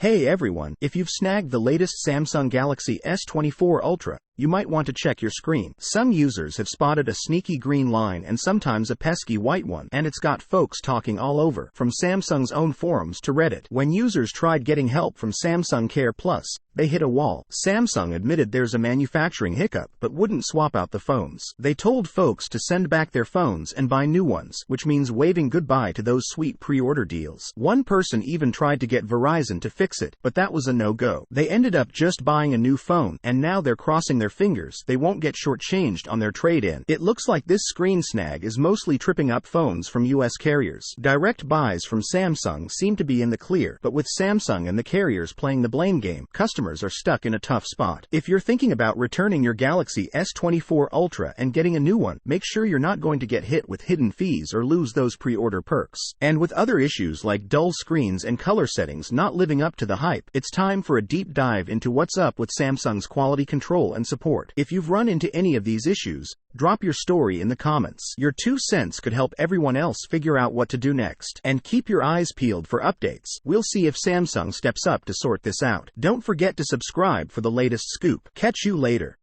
Hey everyone, if you've snagged the latest Samsung Galaxy S24 Ultra, you might want to check your screen. Some users have spotted a sneaky green line and sometimes a pesky white one, and it's got folks talking all over, from Samsung's own forums to Reddit. When users tried getting help from Samsung Care Plus, they hit a wall. Samsung admitted there's a manufacturing hiccup, but wouldn't swap out the phones. They told folks to send back their phones and buy new ones, which means waving goodbye to those sweet pre-order deals. One person even tried to get Verizon to fix it, but that was a no-go. They ended up just buying a new phone, and now they're crossing their fingers they won't get shortchanged on their trade-in. It looks like this screen snag is mostly tripping up phones from US carriers. Direct buys from Samsung seem to be in the clear, but with Samsung and the carriers playing the blame game, customers are stuck in a tough spot. If you're thinking about returning your Galaxy S24 Ultra and getting a new one, make sure you're not going to get hit with hidden fees or lose those pre-order perks. And with other issues like dull screens and color settings not living up to the hype, it's time for a deep dive into what's up with Samsung's quality control and support. If you've run into any of these issues, drop your story in the comments. Your 2 cents could help everyone else figure out what to do next. And keep your eyes peeled for updates. We'll see if Samsung steps up to sort this out. Don't forget to subscribe for the latest scoop. Catch you later.